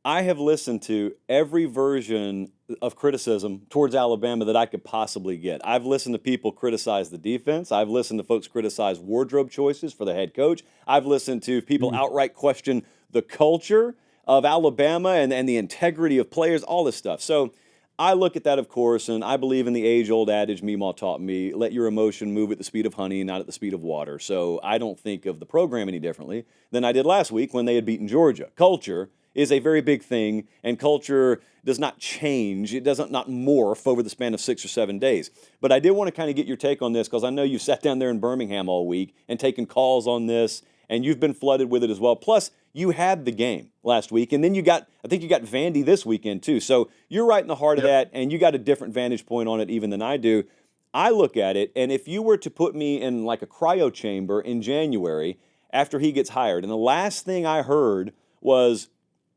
I have listened to every version of criticism towards Alabama that I could possibly get. I've listened to people criticize the defense. I've listened to folks criticize wardrobe choices for the head coach. I've listened to people outright question the culture of Alabama and the integrity of players, all this stuff. So I look at that, of course, and I believe in the age-old adage Meemaw taught me, let your emotion move at the speed of honey, not at the speed of water. So I don't think of the program any differently than I did last week when they had beaten Georgia. Culture is a very big thing, and culture does not change. It doesn't not morph over the span of 6 or 7 days. But I did want to kind of get your take on this because I know you've sat down there in Birmingham all week and taken calls on this, and you've been flooded with it as well. Plus, you had the game last week, and then I think you got Vandy this weekend too. So you're right in the heart of that, and you got a different vantage point on it even than I do. I look at it, and if you were to put me in like a cryo chamber in January after he gets hired, and the last thing I heard was,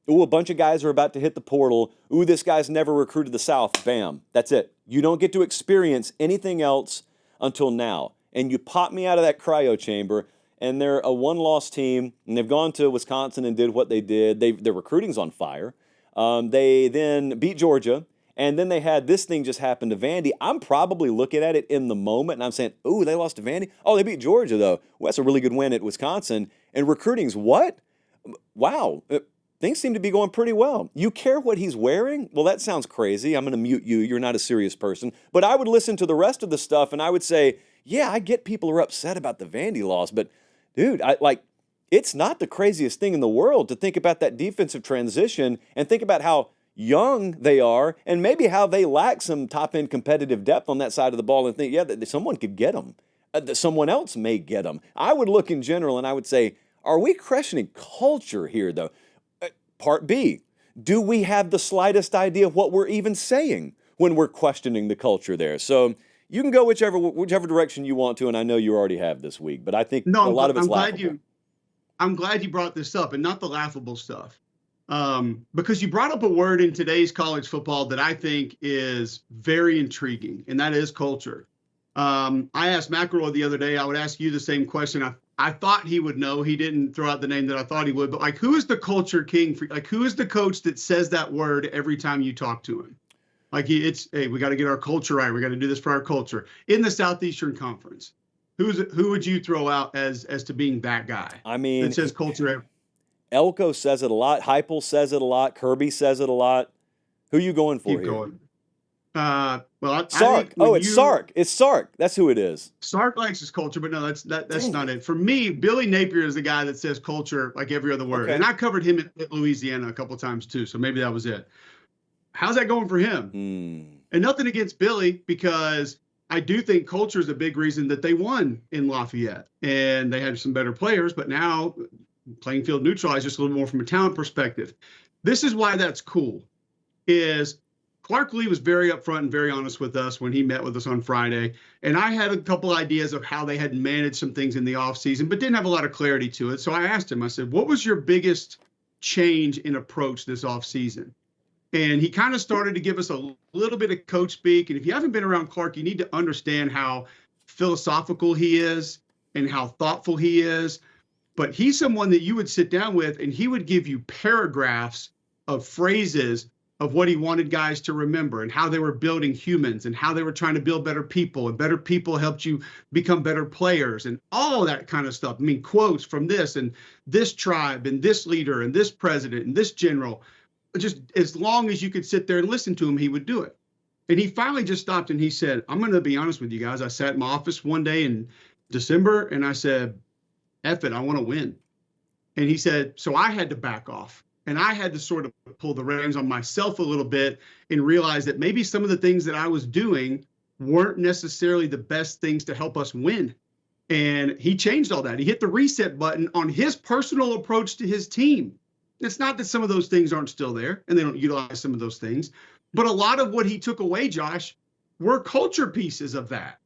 ooh, a bunch of guys are about to hit the portal. Ooh, this guy's never recruited the South. Bam. That's it. You don't get to experience anything else until now. And you pop me out of that cryo chamber, and they're a one-loss team, and they've gone to Wisconsin and did what they did. Their recruiting's on fire. They then beat Georgia, and then they had this thing just happen to Vandy. I'm probably looking at it in the moment, and I'm saying, ooh, they lost to Vandy? Oh, they beat Georgia, though. Well, that's a really good win at Wisconsin. And recruiting's what? Wow. Things seem to be going pretty well. You care what he's wearing? Well, that sounds crazy. I'm going to mute you. You're not a serious person. But I would listen to the rest of the stuff, and I would say, yeah, I get people are upset about the Vandy loss, but, dude, it's not the craziest thing in the world to think about that defensive transition and think about how young they are and maybe how they lack some top-end competitive depth on that side of the ball and think, yeah, that someone could get them. That someone else may get them. I would look in general, and I would say, are we questioning culture here, though? Part B, do we have the slightest idea what we're even saying when we're questioning the culture there? So you can go whichever direction you want to, and I know you already have this week, but I think a lot of it's laughable. I'm glad you brought this up, and not the laughable stuff, because you brought up a word in today's college football that I think is very intriguing, and that is culture. I asked McElroy the other day, I would ask you the same question. I thought he would know. He didn't throw out the name that I thought he would. But, who is the culture king? Who is the coach that says that word every time you talk to him? Hey, we got to get our culture right. We got to do this for our culture. In the Southeastern Conference, who would you throw out as to being that guy? I mean, that says culture. Elko says it a lot. Heupel says it a lot. Kirby says it a lot. Who are you going for Keep here? going. Sark. It's Sark. It's Sark. That's who it is. Sark likes his culture, but no, that's not it. For me, Billy Napier is the guy that says culture like every other word. Okay. And I covered him at Louisiana a couple of times too, so maybe that was it. How's that going for him? And nothing against Billy, because I do think culture is a big reason that they won in Lafayette. And they had some better players, but now playing field neutralized just a little more from a talent perspective. This is why that's cool, is Clark Lee was very upfront and very honest with us when he met with us on Friday. And I had a couple ideas of how they had managed some things in the offseason, but didn't have a lot of clarity to it. So I asked him, I said, what was your biggest change in approach this offseason? And he kind of started to give us a little bit of coach speak. And if you haven't been around Clark, you need to understand how philosophical he is and how thoughtful he is. But he's someone that you would sit down with and he would give you paragraphs of phrases of what he wanted guys to remember and how they were building humans and how they were trying to build better people, and better people helped you become better players and all that kind of stuff. I mean, quotes from this and this tribe and this leader and this president and this general. Just as long as you could sit there and listen to him, he would do it. And he finally just stopped and he said, I'm going to be honest with you guys. I sat in my office one day in December and I said, F it, I want to win. And he said, so I had to back off. And I had to sort of pull the reins on myself a little bit and realize that maybe some of the things that I was doing weren't necessarily the best things to help us win. And he changed all that. He hit the reset button on his personal approach to his team. It's not that some of those things aren't still there and they don't utilize some of those things, but a lot of what he took away, Josh, were culture pieces of that.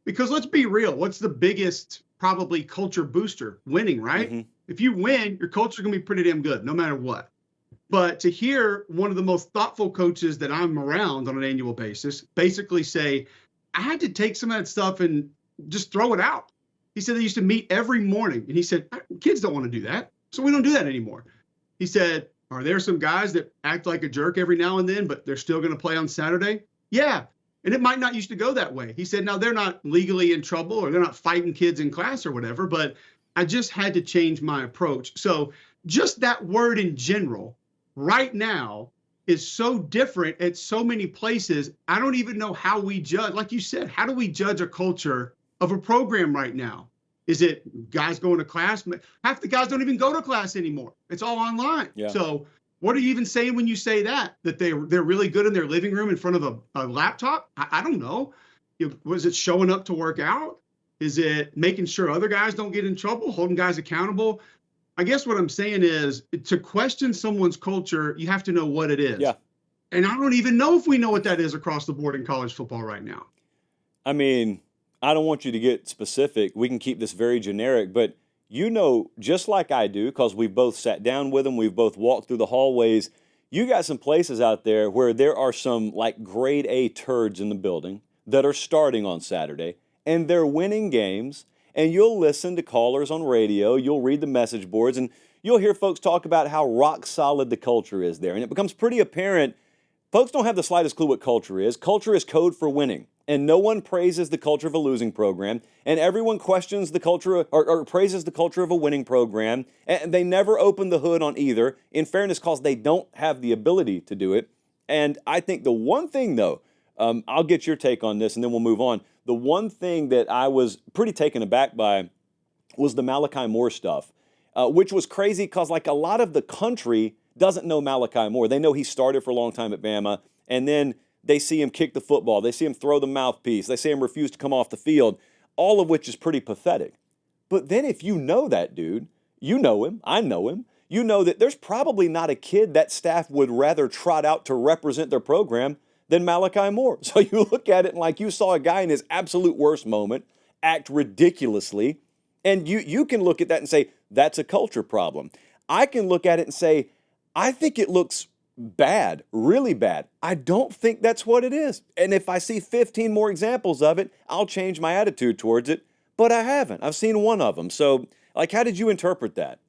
Because let's be real, what's the biggest probably culture booster? Winning, right? Mm-hmm. If you win, your culture is going to be pretty damn good, no matter what. But to hear one of the most thoughtful coaches that I'm around on an annual basis basically say, I had to take some of that stuff and just throw it out. He said they used to meet every morning. And he said, kids don't want to do that. So we don't do that anymore. He said, Are there some guys that act like a jerk every now and then, but they're still going to play on Saturday? Yeah. And it might not used to go that way. He said, now they're not legally in trouble or they're not fighting kids in class or whatever, but I just had to change my approach. So just that word in general right now is so different at so many places. I don't even know how we judge. Like you said, how do we judge a culture of a program right now? Is it guys going to class? Half the guys don't even go to class anymore. It's all online. Yeah. So what are you even saying when you say that they're really good in their living room in front of a laptop? I don't know. Was it showing up to work out? Is it making sure other guys don't get in trouble, holding guys accountable? I guess what I'm saying is to question someone's culture, you have to know what it is. Yeah. And I don't even know if we know what that is across the board in college football right now. I mean, I don't want you to get specific. We can keep this very generic, but you know, just like I do, because we've both sat down with them, we've both walked through the hallways, you got some places out there where there are some like grade A turds in the building that are starting on Saturday, and they're winning games, and you'll listen to callers on radio, you'll read the message boards, and you'll hear folks talk about how rock solid the culture is there. And it becomes pretty apparent folks don't have the slightest clue what culture is. Culture is code for winning. And no one praises the culture of a losing program. And everyone questions the culture or praises the culture of a winning program. And they never open the hood on either, in fairness, because they don't have the ability to do it. And I think the one thing, though, I'll get your take on this and then we'll move on. The one thing that I was pretty taken aback by was the Malachi Moore stuff, which was crazy because like a lot of the country doesn't know Malachi Moore. They know he started for a long time at Bama, and then they see him kick the football. They see him throw the mouthpiece. They see him refuse to come off the field, all of which is pretty pathetic. But then if you know that dude, you know him, I know him, you know that there's probably not a kid that staff would rather trot out to represent their program than Malachi Moore. So you look at it and like you saw a guy in his absolute worst moment act ridiculously, and you can look at that and say, that's a culture problem. I can look at it and say, I think it looks bad, really bad. I don't think that's what it is. And if I see 15 more examples of it, I'll change my attitude towards it. But I haven't. I've seen one of them. So, like, how did you interpret that?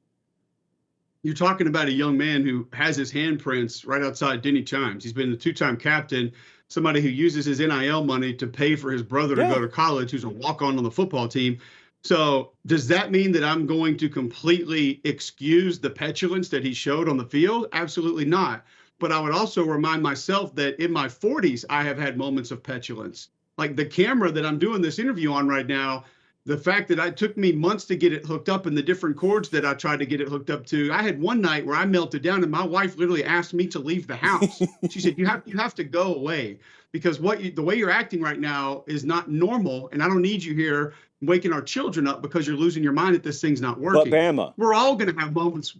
You're talking about a young man who has his handprints right outside Denny Chimes. He's been the two-time captain, somebody who uses his NIL money to pay for his brother to go to college, who's a walk-on on the football team. So does that mean that I'm going to completely excuse the petulance that he showed on the field? Absolutely not. But I would also remind myself that in my 40s, I have had moments of petulance. Like the camera that I'm doing this interview on right now, the fact that it took me months to get it hooked up and the different cords that I tried to get it hooked up to. I had one night where I melted down and my wife literally asked me to leave the house. She said, you have to go away because the way you're acting right now is not normal. And I don't need you here waking our children up because you're losing your mind that this thing's not working. But Bama, we're all going to have moments.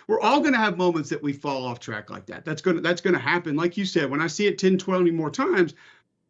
We're all going to have moments that we fall off track like that. That's going to happen. Like you said, when I see it 10, 20 more times,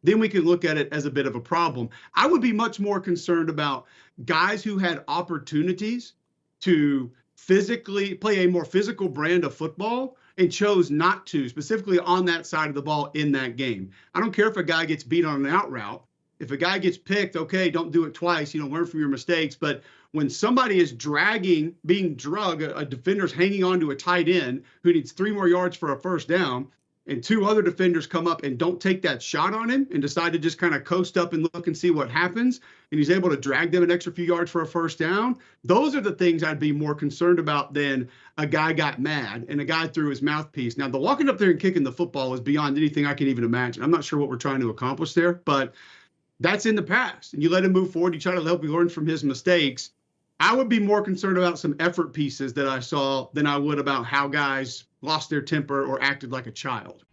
then we can look at it as a bit of a problem. I would be much more concerned about guys who had opportunities to physically play a more physical brand of football and chose not to, specifically on that side of the ball in that game. I don't care if a guy gets beat on an out route. If a guy gets picked, okay, don't do it twice, learn from your mistakes. But when somebody is being drugged, a defender's hanging on to a tight end who needs 3 more yards for a first down, and 2 other defenders come up and don't take that shot on him and decide to just kind of coast up and look and see what happens, and he's able to drag them an extra few yards for a first down, those are the things I'd be more concerned about than a guy got mad and a guy threw his mouthpiece. Now, the walking up there and kicking the football is beyond anything I can even imagine. I'm not sure what we're trying to accomplish there, but that's in the past. And you let him move forward. You try to help him learn from his mistakes. I would be more concerned about some effort pieces that I saw than I would about how guys lost their temper or acted like a child.